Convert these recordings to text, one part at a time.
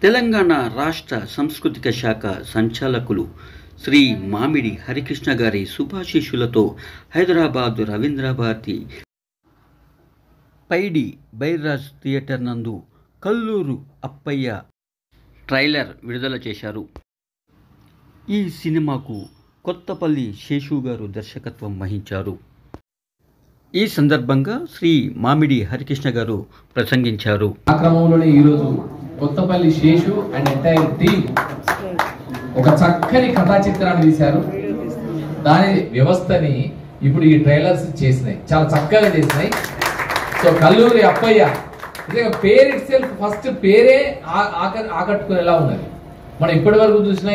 తెలంగాణ రాష్ట్ర సాంస్కృతిక శాఖ సంచాలకులు శ్రీ మామిడి హరికృష్ణ గారి శుభాశీస్సులతో హైదరాబాద్ రవీంద్రభారతి పైడి బైరాజ్ థియేటర్ నందు కల్లూరు అప్పయ్య ట్రైలర్ విడుదల చేశారు. ఈ సినిమాకు కొత్తపల్లి శేషు గారు దర్శకత్వం వహించారు. ఈ సందర్భంగా శ్రీ మామిడి హరికృష్ణ గారు ప్రసంగించారు. ఆ క్రమంలోనే ఈరోజు Kothapalli Seshu and entire team ఒక చక్కని కథా చిత్రాన్ని తీశారు. దాని వ్యవస్థని ఇప్పుడు ఈ ట్రైలర్స్ చేసినాయి, చాలా చక్కగా చేసినాయి. సో కల్లూరి అప్పయ్య పేరు ఇట్ సెల్ఫ్ ఫస్ట్ పేరే ఆకట్టుకునేలా ఉన్నది. మనం ఇప్పటి వరకు చూసినా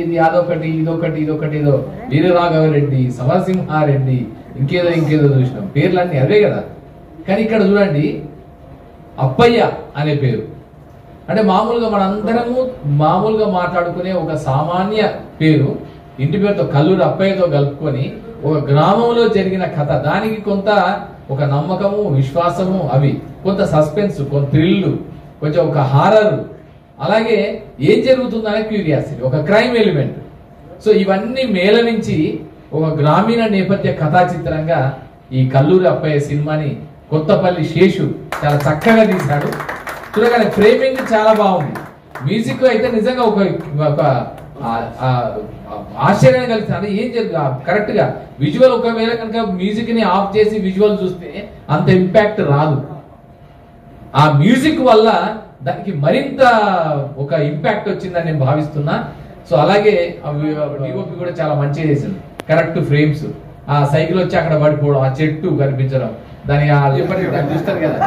ఇది అదొకటి ఇదొకటి ఇదొకటి ఏదో వీరరాఘవరెడ్డి, సమరసింహారెడ్డి, ఇంకేదో చూసినాం. పేర్లన్నీ అవే కదా. కానీ ఇక్కడ చూడండి, అప్పయ్య అనే పేరు అంటే మామూలుగా మనందరము మామూలుగా మాట్లాడుకునే ఒక సామాన్య పేరు, ఇంటి పేరుతో కల్లూరు అప్పయ్యతో కలుపుకొని ఒక గ్రామంలో జరిగిన కథ, దానికి కొంత ఒక నమ్మకము, విశ్వాసము, అవి కొంత సస్పెన్స్, కొంత థ్రిల్, కొంచెం ఒక హారర్, అలాగే ఏం జరుగుతుందనే క్యూరియాసిటీ, ఒక క్రైమ్ ఎలిమెంట్. సో ఇవన్నీ మేళవించి ఒక గ్రామీణ నేపథ్య కథా చిత్రంగా ఈ కల్లూరి అప్పయ్య సినిమాని కొత్తపల్లి శేషు చాలా చక్కగా తీశాడు. చూడగానే ఫ్రేమింగ్ చాలా బాగుంది. మ్యూజిక్ అయితే నిజంగా ఒక ఆశ్చర్యం కలిగింది. అంటే ఏం జరుగుతుంది కరెక్ట్ గా విజువల్, ఒకవేళ కనుక మ్యూజిక్ ని ఆఫ్ చేసి విజువల్ చూస్తే అంత ఇంపాక్ట్ రాదు. ఆ మ్యూజిక్ వల్ల దానికి మరింత ఒక ఇంపాక్ట్ వచ్చిందని నేను భావిస్తున్నా. సో అలాగే డిఓపి కూడా చాలా మంచిగా చేసింది. కరెక్ట్ ఫ్రేమ్స్, ఆ సైకిల్ వచ్చి అక్కడ పడిపోవడం, ఆ చెట్టు కనిపించడం, దాని చూస్తారు కదా.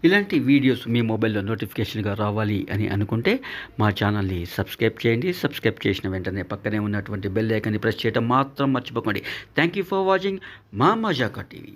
ఇలాంటి వీడియోస్ మీ మొబైల్లో నోటిఫికేషన్గా రావాలి అని అనుకుంటే మా ఛానల్ని సబ్స్క్రైబ్ చేయండి. సబ్స్క్రైబ్ చేసిన వెంటనే పక్కనే ఉన్నటువంటి బెల్ ఐకాన్ని ప్రెస్ చేయడం మాత్రం మర్చిపోకండి. థ్యాంక్ యూ ఫర్ వాచింగ్ మా మజాకా టీవీ.